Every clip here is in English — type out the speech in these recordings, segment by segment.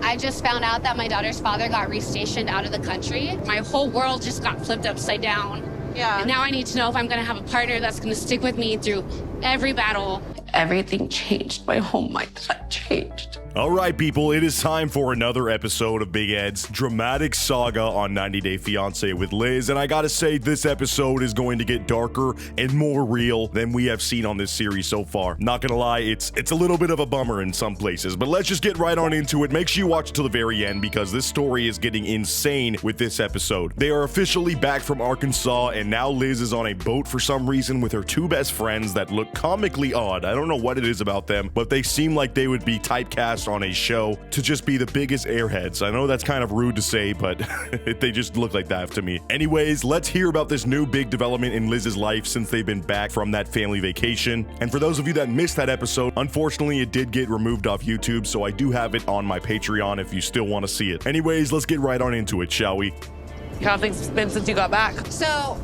I just found out that my daughter's father got restationed out of the country. My whole world just got flipped upside down. Yeah. And now I need to know if I'm gonna have a partner that's gonna stick with me through every battle. Everything changed. My whole mindset changed. All right, people, it is time for another episode of Big Ed's dramatic saga on 90 Day Fiance with Liz. And I gotta say, this episode is going to get darker and more real than we have seen on this series so far. Not gonna lie, it's a little bit of a bummer in some places, but let's just get right on into it. Make sure you watch to the very end because this story is getting insane with this episode. They are officially back from Arkansas, and now Liz is on a boat for some reason with her two best friends that look comically odd. I don't know what it is about them, but they seem like they would be typecast on a show to just be the biggest airheads. I know that's kind of rude to say, but they just look like that to me. Anyways, let's hear about this new big development in Liz's life since they've been back from that family vacation. And for those of you that missed that episode, unfortunately it did get removed off YouTube, so I do have it on my Patreon if you still want to see it. Anyways, let's get right on into it, shall we? How have things been since you got back? So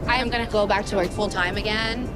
I am gonna go back to work full time again.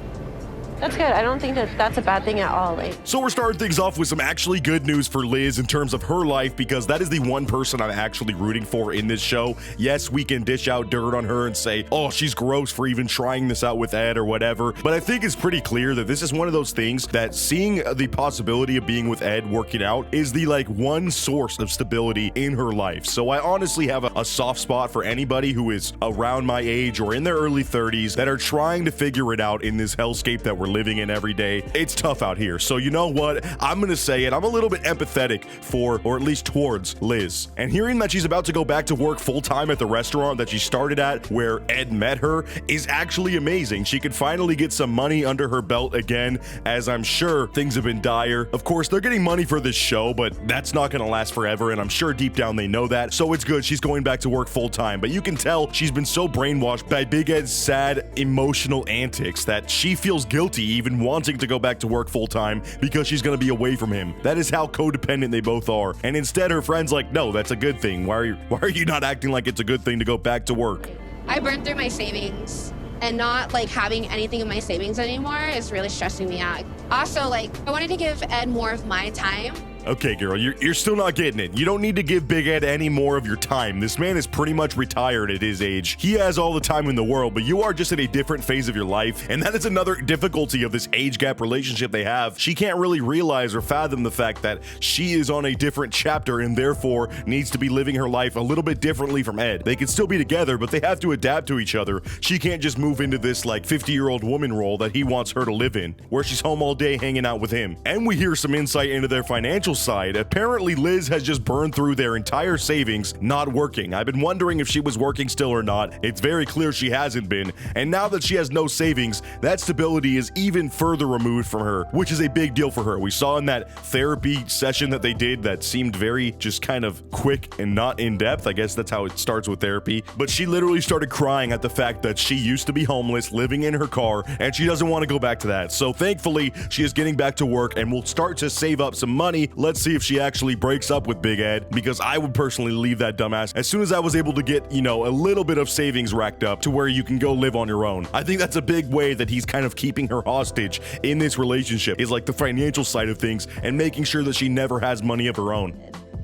That's good. I don't think that that's a bad thing at all. So we're starting things off with some actually good news for Liz in terms of her life, because that is the one person I'm actually rooting for in this show. Yes, we can dish out dirt on her and say, oh, she's gross for even trying this out with Ed or whatever, but I think it's pretty clear that this is one of those things that seeing the possibility of being with Ed working out is the one source of stability in her life. So I honestly have a soft spot for anybody who is around my age or in their early 30s that are trying to figure it out in this hellscape that we're living in every day. It's tough out here. So you know what? I'm gonna say it. I'm a little bit empathetic for, or at least towards, Liz. And hearing that she's about to go back to work full-time at the restaurant that she started at where Ed met her is actually amazing. She could finally get some money under her belt again, as I'm sure things have been dire. Of course, they're getting money for this show, but that's not gonna last forever, and I'm sure deep down they know that. So it's good she's going back to work full-time, but you can tell she's been so brainwashed by Big Ed's sad, emotional antics that she feels guilty even wanting to go back to work full-time because she's gonna be away from him. That is how codependent they both are. And instead her friend's like, no, that's a good thing. Why are you not acting like it's a good thing to go back to work? I burned through my savings, and not having anything in my savings anymore is really stressing me out. Also, I wanted to give Ed more of my time. Okay, girl, you're still not getting it. You don't need to give Big Ed any more of your time. This man is pretty much retired at his age. He has all the time in the world, but you are just in a different phase of your life, and that is another difficulty of this age gap relationship they have. She can't really realize or fathom the fact that she is on a different chapter and therefore needs to be living her life a little bit differently from Ed. They can still be together, but they have to adapt to each other. She can't just move into this 50-year-old woman role that he wants her to live in, where she's home all day hanging out with him. And we hear some insight into their financial side. Apparently Liz has just burned through their entire savings not working. I've been wondering if she was working still or not. It's very clear she hasn't been, and now that she has no savings, that stability is even further removed from her, which is a big deal for her. We saw in that therapy session that they did that seemed very just kind of quick and not in depth. I guess that's how it starts with therapy, but she literally started crying at the fact that she used to be homeless, living in her car, and she doesn't want to go back to that. So thankfully she is getting back to work and will start to save up some money. Let's see if she actually breaks up with Big Ed, because I would personally leave that dumbass as soon as I was able to get, a little bit of savings racked up to where you can go live on your own. I think that's a big way that he's kind of keeping her hostage in this relationship, is the financial side of things and making sure that she never has money of her own.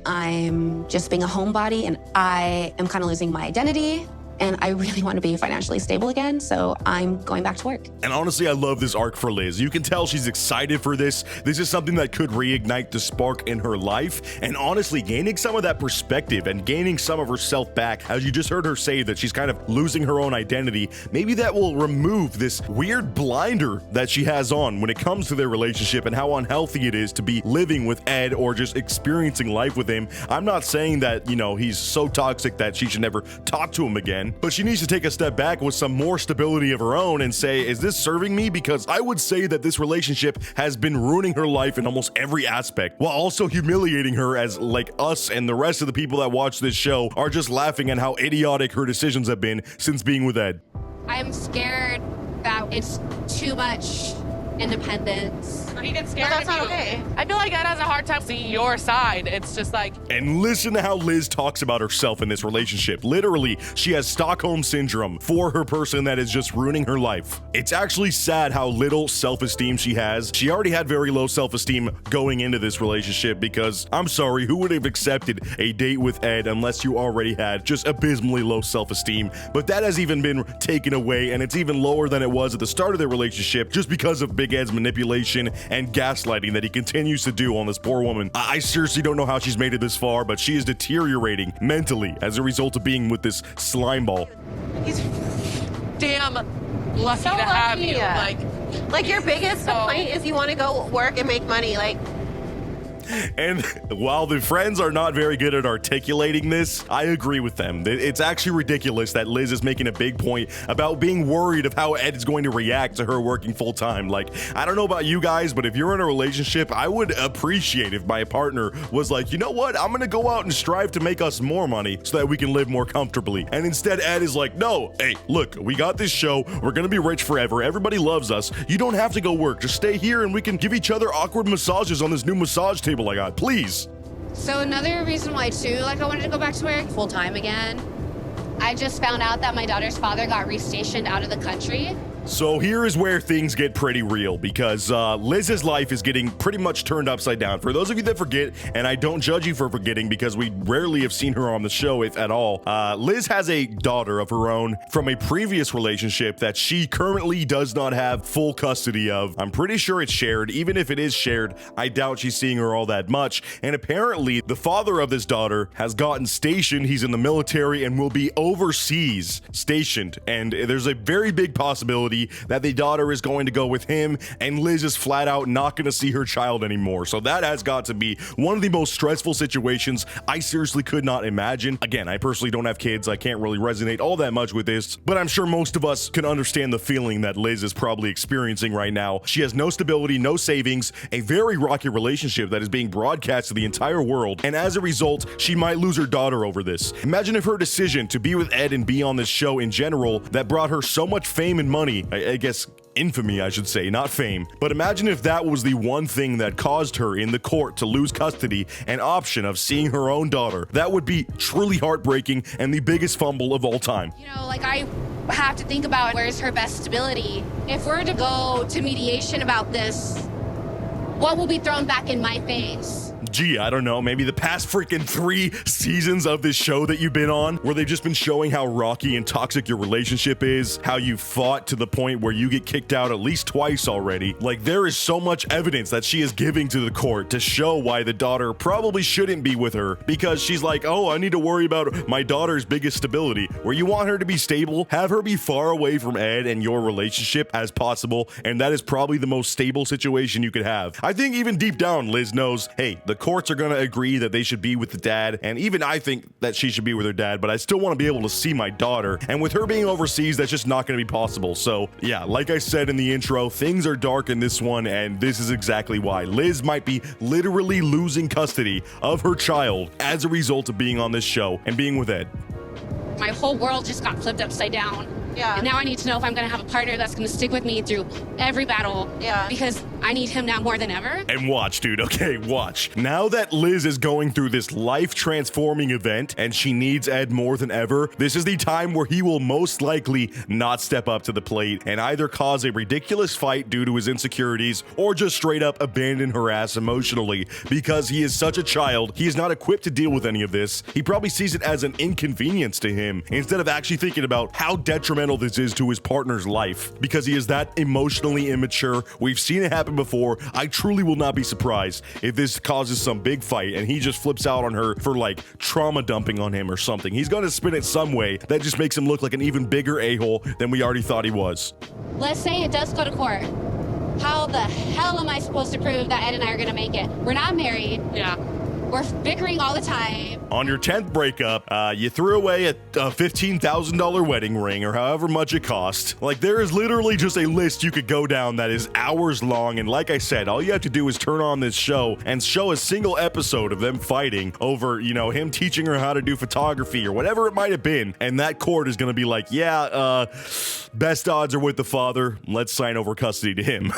I'm just being a homebody, and I am kind of losing my identity. And I really want to be financially stable again, so I'm going back to work. And honestly, I love this arc for Liz. You can tell she's excited for this. This is something that could reignite the spark in her life, and honestly, gaining some of that perspective and gaining some of herself back, as you just heard her say that she's kind of losing her own identity, maybe that will remove this weird blinder that she has on when it comes to their relationship and how unhealthy it is to be living with Ed or just experiencing life with him. I'm not saying that, he's so toxic that she should never talk to him again, but she needs to take a step back with some more stability of her own and say, is this serving me? Because I would say that this relationship has been ruining her life in almost every aspect, while also humiliating her, as us and the rest of the people that watch this show are just laughing at how idiotic her decisions have been since being with Ed. I'm scared that it's too much independence. He gets scared But that's of not you. okay. I feel like Ed has a hard time seeing your side. It's just like, And listen to how Liz talks about herself in this relationship. Literally, she has Stockholm syndrome for her person that is just ruining her life. It's actually sad how little self-esteem she has. She already had very low self-esteem going into this relationship because, I'm sorry, who would have accepted a date with Ed unless you already had just abysmally low self-esteem? But that has even been taken away, and it's even lower than it was at the start of their relationship just because of Big Ed's manipulation and gaslighting that he continues to do on this poor woman. I seriously don't know how she's made it this far, but she is deteriorating mentally as a result of being with this slime ball. he's damn lucky So to have lucky. you. Like your biggest complaint is you want to go work and make money. Like, And while the friends are not very good at articulating this, I agree with them. It's actually ridiculous that Liz is making a big point about being worried of how Ed is going to react to her working full time. Like, I don't know about you guys, but if you're in a relationship, I would appreciate if my partner was like, you know what, I'm gonna go out and strive to make us more money so that we can live more comfortably. And instead, Ed is like, no, hey, look, we got this show. We're gonna be rich forever. Everybody loves us. You don't have to go work. Just stay here and we can give each other awkward massages on this new massage table I got, please. So another reason why too, like I wanted to go back to work full time again. I just found out that my daughter's father got restationed out of the country. So here is where things get pretty real because Liz's life is getting pretty much turned upside down. For those of you that forget, and I don't judge you for forgetting because we rarely have seen her on the show, if at all, Liz has a daughter of her own from a previous relationship that she currently does not have full custody of. I'm pretty sure it's shared. Even if it is shared, I doubt she's seeing her all that much. And apparently, the father of this daughter has gotten stationed. He's in the military and will be overseas stationed. And there's a very big possibility that the daughter is going to go with him, and Liz is flat out not going to see her child anymore. So that has got to be one of the most stressful situations I seriously could not imagine. Again, I personally don't have kids. I can't really resonate all that much with this, but I'm sure most of us can understand the feeling that Liz is probably experiencing right now. She has no stability, no savings, a very rocky relationship that is being broadcast to the entire world, and as a result, she might lose her daughter over this. Imagine if her decision to be with Ed and be on this show in general that brought her so much fame and money, I guess infamy, I should say, not fame. But imagine if that was the one thing that caused her in the court to lose custody and option of seeing her own daughter. That would be truly heartbreaking and the biggest fumble of all time. You know, like I have to think about where's her best stability. If we're to go to mediation about this, what will be thrown back in my face? Gee, I don't know, maybe the past freaking 3 seasons of this show that you've been on, where they've just been showing how rocky and toxic your relationship is, how you fought to the point where you get kicked out at least twice already. Like, there is so much evidence that she is giving to the court to show why the daughter probably shouldn't be with her, because she's like, oh, I need to worry about my daughter's biggest stability. Where you want her to be stable, have her be far away from Ed and your relationship as possible, and that is probably the most stable situation you could have. I think even deep down, Liz knows, hey, the courts are going to agree that they should be with the dad, and even I think that she should be with her dad, but I still want to be able to see my daughter, and with her being overseas, that's just not going to be possible. So yeah, like I said in the intro, things are dark in this one, and this is exactly why. Liz might be literally losing custody of her child as a result of being on this show and being with Ed. My whole world just got flipped upside down. yeah. And now I need to know if I'm going to have a partner that's going to stick with me through every battle. Yeah. Because I need him now more than ever. And watch, dude, okay, watch. Now that Liz is going through this life-transforming event and she needs Ed more than ever, this is the time where he will most likely not step up to the plate and either cause a ridiculous fight due to his insecurities or just straight up abandon her ass emotionally. Because he is such a child, he is not equipped to deal with any of this. He probably sees it as an inconvenience to him instead of actually thinking about how detrimental this is to his partner's life. Because he is that emotionally immature. We've seen it happen before. I truly will not be surprised if this causes some big fight and he just flips out on her for like trauma dumping on him or something. He's going to spin it some way that just makes him look like an even bigger a-hole than we already thought he was. Let's say it does go to court. How the hell am I supposed to prove that Ed and I are going to make it? We're not married. Yeah. We're bickering all the time. On your 10th breakup, you threw away a $15,000 wedding ring or however much it cost. Like, there is literally just a list you could go down that is hours long. And like I said, all you have to do is turn on this show and show a single episode of them fighting over, you know, him teaching her how to do photography or whatever it might have been. And that court is going to be like, yeah, best odds are with the father. Let's sign over custody to him.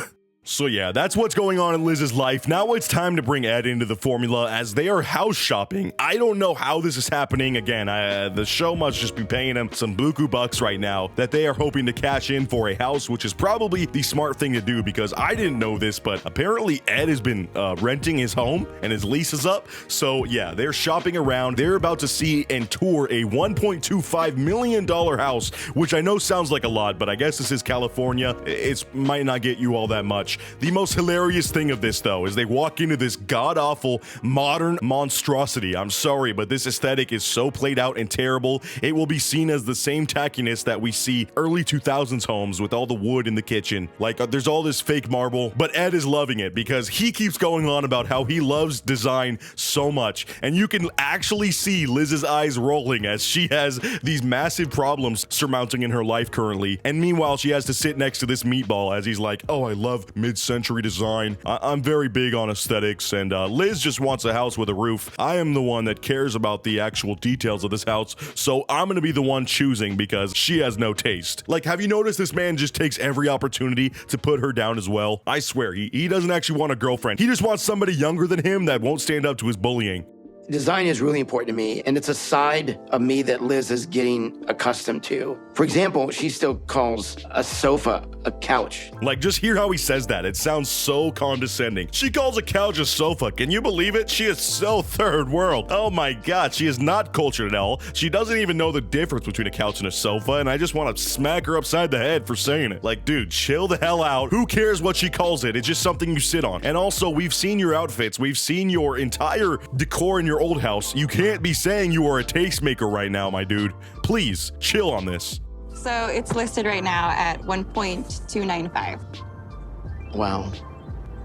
So yeah, that's what's going on in Liz's life. Now it's time to bring Ed into the formula as they are house shopping. I don't know how this is happening. Again, the show must just be paying them some buku bucks right now that they are hoping to cash in for a house, which is probably the smart thing to do because I didn't know this, but apparently Ed has been renting his home and his lease is up. So yeah, they're shopping around. They're about to see and tour a $1.25 million house, which I know sounds like a lot, but I guess this is California. It might not get you all that much. The most hilarious thing of this, though, is they walk into this god-awful modern monstrosity. I'm sorry, but this aesthetic is so played out and terrible. It will be seen as the same tackiness that we see early 2000s homes with all the wood in the kitchen. Like, there's all this fake marble, but Ed is loving it because he keeps going on about how he loves design so much. And you can actually see Liz's eyes rolling as she has these massive problems surmounting in her life currently. And meanwhile, she has to sit next to this meatball as he's like, oh, I love mid-century design. I'm very big on aesthetics, and Liz just wants a house with a roof. I am the one that cares about the actual details of this house, so I'm gonna be the one choosing because she has no taste. Like, have you noticed this man just takes every opportunity to put her down as well? I swear, he doesn't actually want a girlfriend. He just wants somebody younger than him that won't stand up to his bullying. Design is really important to me, and it's a side of me that Liz is getting accustomed to. For example, she still calls a sofa a couch. Like, just hear how he says that. It sounds so condescending. She calls a couch a sofa. Can you believe it? She is so third world. Oh my god, she is not cultured at all. She doesn't even know the difference between a couch and a sofa, and I just want to smack her upside the head for saying it. Like, dude, chill the hell out. Who cares what she calls it? It's just something you sit on. And also, we've seen your outfits. We've seen your entire decor in your old house. You can't be saying you are a tastemaker right now, my dude. Please, chill on this. So it's listed right now at 1.295. Wow.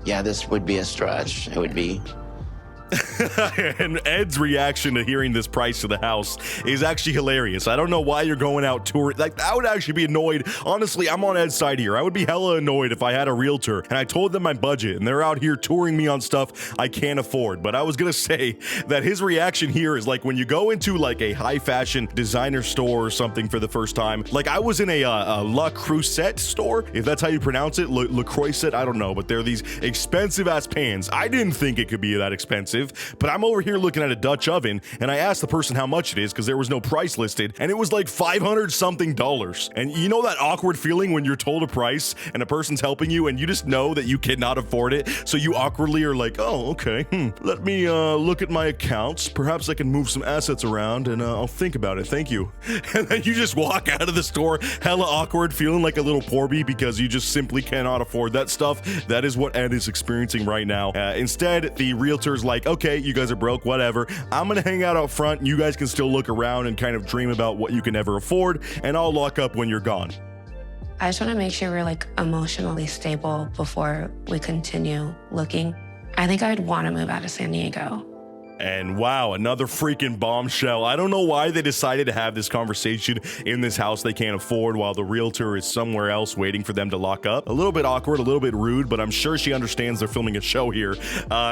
Yeah, this would be a stretch. It would be. And Ed's reaction to hearing this price to the house is actually hilarious. I don't know why you're going out touring. Like, I would actually be annoyed. Honestly, I'm on Ed's side here. I would be hella annoyed if I had a realtor and I told them my budget and they're out here touring me on stuff I can't afford. But I was gonna say that his reaction here is like when you go into like a high fashion designer store or something for the first time. Like, I was in a La Creuset store, if that's how you pronounce it. La Creuset, I don't know, but they're these expensive ass pans. I didn't think it could be that expensive. But I'm over here looking at a Dutch oven and I asked the person how much it is because there was no price listed and it was like $500 something. And you know that awkward feeling when you're told a price and a person's helping you and you just know that you cannot afford it, so you awkwardly are like, oh, okay, let me look at my accounts, perhaps I can move some assets around and I'll think about it, thank you. And then you just walk out of the store hella awkward, feeling like a little porby because you just simply cannot afford that stuff. That is what Ed is experiencing right now. Instead, the realtor's like, okay, you guys are broke, whatever. I'm gonna hang out front. You guys can still look around and kind of dream about what you can never afford, and I'll lock up when you're gone. I just want to make sure we're like emotionally stable before we continue looking. I think I'd want to move out of San Diego. And wow, another freaking bombshell. I don't know why they decided to have this conversation in this house they can't afford while the realtor is somewhere else waiting for them to lock up. A little bit awkward, a little bit rude, but I'm sure she understands they're filming a show here.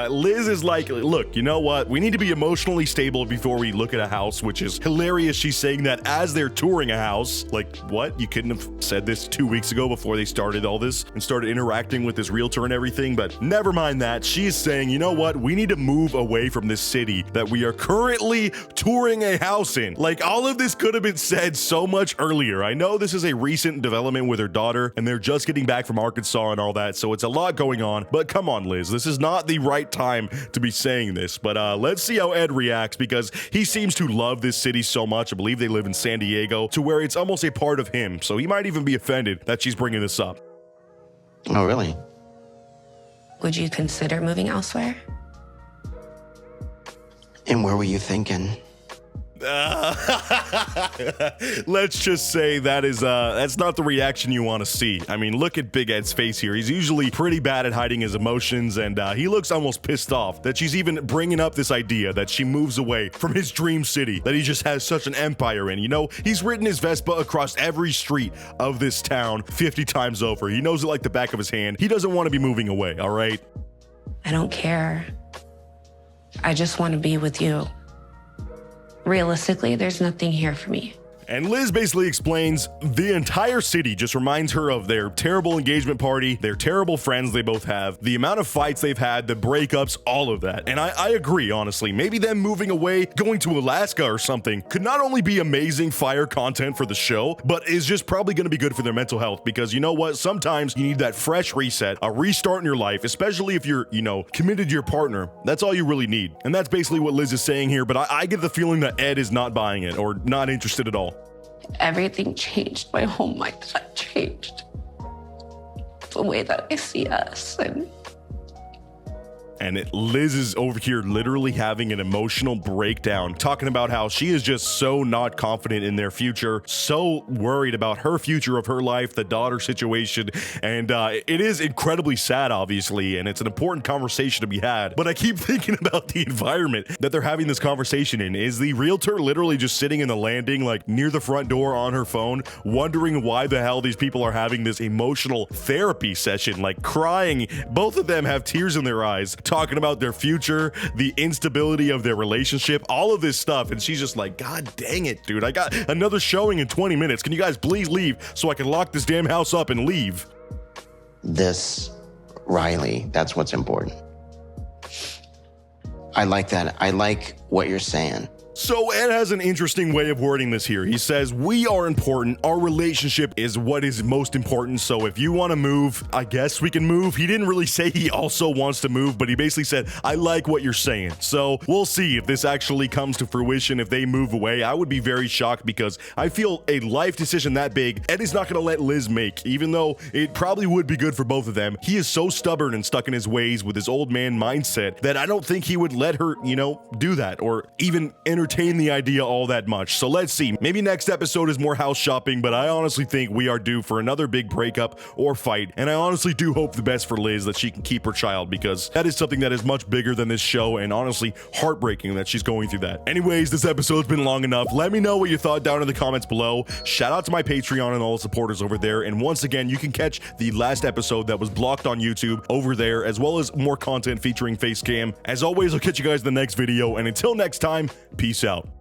Liz is like, look, you know what? We need to be emotionally stable before we look at a house, which is hilarious. She's saying that as they're touring a house. Like, what? You couldn't have said this 2 weeks ago before they started all this and started interacting with this realtor and everything, but never mind that. She's saying, you know what? We need to move away from this city that we are currently touring a house in. Like, all of this could have been said so much earlier. I know this is a recent development with her daughter and they're just getting back from Arkansas and all that, so it's a lot going on, but come on, Liz, this is not the right time to be saying this. But let's see how Ed reacts because he seems to love this city so much. I believe they live in San Diego, to where it's almost a part of him, so he might even be offended that she's bringing this up. Oh, really? Would you consider moving elsewhere? And where were you thinking? Let's just say that is that's not the reaction you want to see. I mean, look at Big Ed's face here. He's usually pretty bad at hiding his emotions, and he looks almost pissed off that she's even bringing up this idea that she moves away from his dream city that he just has such an empire in. You know, he's ridden his Vespa across every street of this town 50 times over. He knows it like the back of his hand. He doesn't want to be moving away, all right? I don't care. I just want to be with you. Realistically, there's nothing here for me. And Liz basically explains the entire city just reminds her of their terrible engagement party, their terrible friends they both have, the amount of fights they've had, the breakups, all of that. And I agree, honestly. Maybe them moving away, going to Alaska or something, could not only be amazing fire content for the show, but is just probably going to be good for their mental health, because you know what? Sometimes you need that fresh reset, a restart in your life, especially if you're, committed to your partner. That's all you really need. And that's basically what Liz is saying here, but I get the feeling that Ed is not buying it or not interested at all. Everything changed. My whole mindset changed. The way that I see us. And Liz is over here literally having an emotional breakdown, talking about how she is just so not confident in their future, so worried about her future of her life, the daughter situation. And it is incredibly sad, obviously, and it's an important conversation to be had. But I keep thinking about the environment that they're having this conversation in. Is the realtor literally just sitting in the landing, like near the front door on her phone, wondering why the hell these people are having this emotional therapy session, like crying? Both of them have tears in their eyes, talking about their future, the instability of their relationship, all of this stuff. And she's just like, God dang it, dude. I got another showing in 20 minutes. Can you guys please leave so I can lock this damn house up and leave? This, Riley, that's what's important. I like that. I like what you're saying. So Ed has an interesting way of wording this here. He says, we are important. Our relationship is what is most important. So if you want to move, I guess we can move. He didn't really say he also wants to move, but he basically said, I like what you're saying. So we'll see if this actually comes to fruition, if they move away. I would be very shocked, because I feel a life decision that big, Ed is not going to let Liz make, even though it probably would be good for both of them. He is so stubborn and stuck in his ways with his old man mindset that I don't think he would let her, do that or even entertain the idea all that much. So let's see. Maybe next episode is more house shopping, but I honestly think we are due for another big breakup or fight. And I honestly do hope the best for Liz, that she can keep her child, because that is something that is much bigger than this show, and honestly heartbreaking that she's going through that. Anyways, this episode's been long enough. Let me know what you thought down in the comments below. Shout out to my Patreon and all the supporters over there. And once again, you can catch the last episode that was blocked on YouTube over there, as well as more content featuring face cam. As always, I'll catch you guys in the next video, and until next time, peace out.